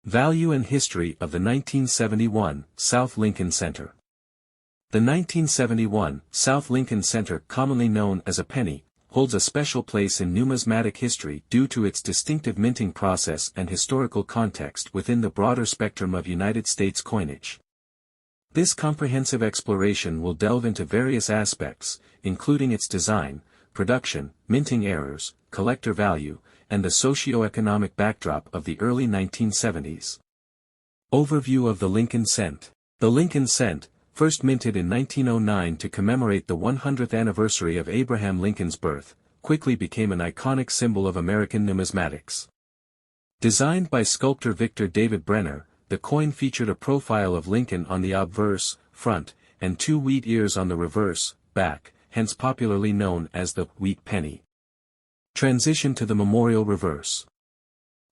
Value and history of the 1971 South Lincoln Center. The 1971 South Lincoln Center, commonly known as a penny, holds a special place in numismatic history due to its distinctive minting process and historical context within the broader spectrum of United States coinage. This comprehensive exploration will delve into various aspects, including its design, production, minting errors, collector value, and the socio-economic backdrop of the early 1970s. Overview of the Lincoln Cent. The Lincoln Cent, first minted in 1909 to commemorate the 100th anniversary of Abraham Lincoln's birth, quickly became an iconic symbol of American numismatics. Designed by sculptor Victor David Brenner, the coin featured a profile of Lincoln on the obverse, front, and two wheat ears on the reverse, back, hence popularly known as the wheat penny. Transition to the memorial reverse.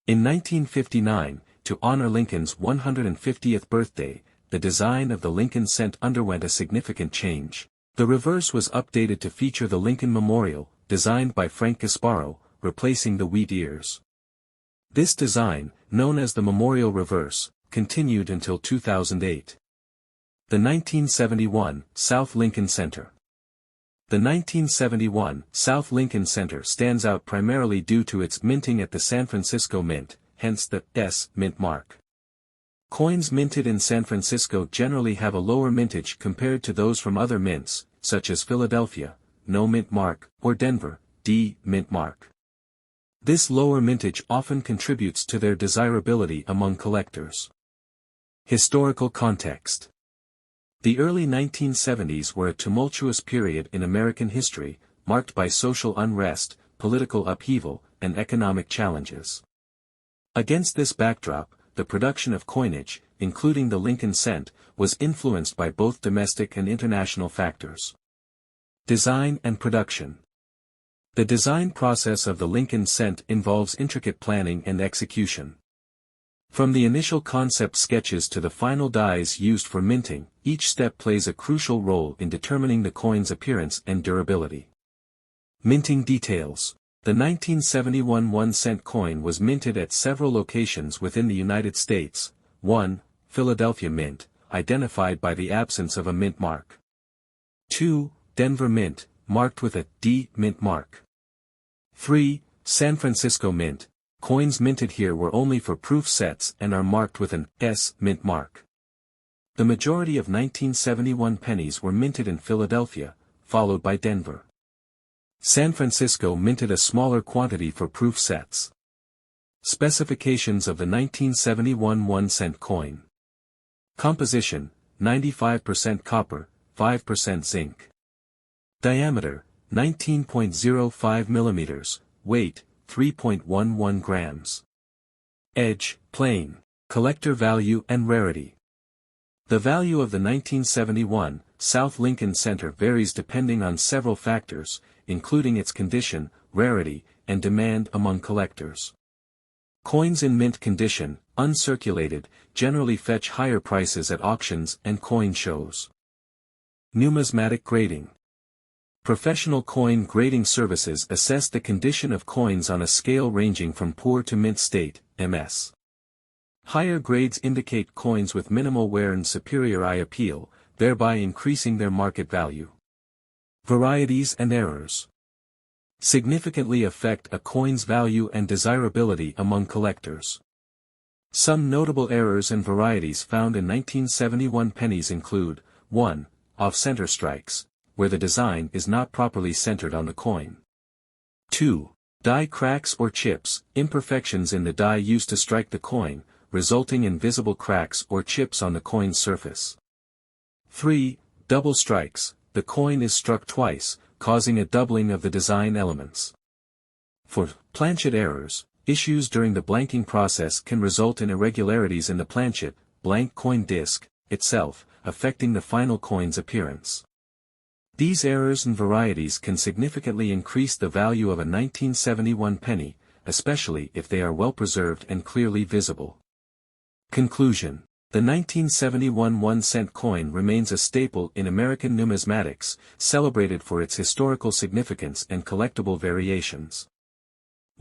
In 1959, to honor Lincoln's 150th birthday, the design of the Lincoln Cent underwent a significant change. The reverse was updated to feature the Lincoln Memorial, designed by Frank Gasparo, replacing the wheat ears. This design, known as the Memorial Reverse, continued until 2008. The 1971 South Lincoln Center. The 1971 South Lincoln Center stands out primarily due to its minting at the San Francisco Mint, hence the S mint mark. Coins minted in San Francisco generally have a lower mintage compared to those from other mints, such as Philadelphia, no mint mark, or Denver, D mint mark. This lower mintage often contributes to their desirability among collectors. Historical context. The early 1970s were a tumultuous period in American history, marked by social unrest, political upheaval, and economic challenges. Against this backdrop, the production of coinage, including the Lincoln Cent, was influenced by both domestic and international factors. Design and production. The design process of the Lincoln Cent involves intricate planning and execution. From the initial concept sketches to the final dies used for minting, each step plays a crucial role in determining the coin's appearance and durability. Minting details. The 1971 1-cent coin was minted at several locations within the United States. 1. Philadelphia Mint, identified by the absence of a mint mark. 2. Denver Mint, marked with a D mint mark. 3. San Francisco Mint. Coins minted here were only for proof sets and are marked with an S mint mark. The majority of 1971 pennies were minted in Philadelphia, followed by Denver. San Francisco minted a smaller quantity for proof sets. Specifications of the 1971 1-cent coin. Composition, 95% copper, 5% zinc. Diameter, 19.05 millimeters, weight, 3.11 grams. Edge, plain. Collector value and rarity. The value of the 1971 South Lincoln Center varies depending on several factors, including its condition, rarity, and demand among collectors. Coins in mint condition, uncirculated, generally fetch higher prices at auctions and coin shows. Numismatic grading. Professional coin grading services assess the condition of coins on a scale ranging from poor to mint state, MS. Higher grades indicate coins with minimal wear and superior eye appeal, thereby increasing their market value. Varieties and errors significantly affect a coin's value and desirability among collectors. Some notable errors and varieties found in 1971 pennies include: 1. Off-center strikes, where the design is not properly centered on the coin. 2. Die cracks or chips, imperfections in the die used to strike the coin, resulting in visible cracks or chips on the coin's surface. 3. Double strikes, the coin is struck twice, causing a doubling of the design elements. 4. Planchet errors, issues during the blanking process can result in irregularities in the planchet, blank coin disc, itself, affecting the final coin's appearance. These errors and varieties can significantly increase the value of a 1971 penny, especially if they are well preserved and clearly visible. Conclusion. The 1971 1-cent coin remains a staple in American numismatics, celebrated for its historical significance and collectible variations.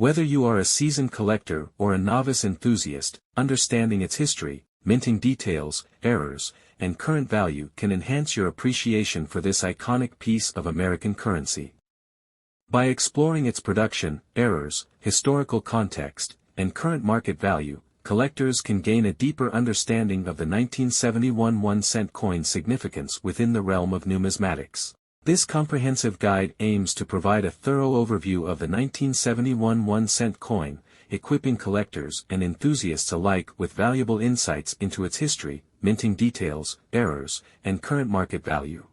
Whether you are a seasoned collector or a novice enthusiast, understanding its history, minting details, errors, and current value can enhance your appreciation for this iconic piece of American currency. By exploring its production, errors, historical context, and current market value, collectors can gain a deeper understanding of the 1971 1-cent coin's significance within the realm of numismatics. This comprehensive guide aims to provide a thorough overview of the 1971 1-cent coin, equipping collectors and enthusiasts alike with valuable insights into its history, minting details, errors, and current market value.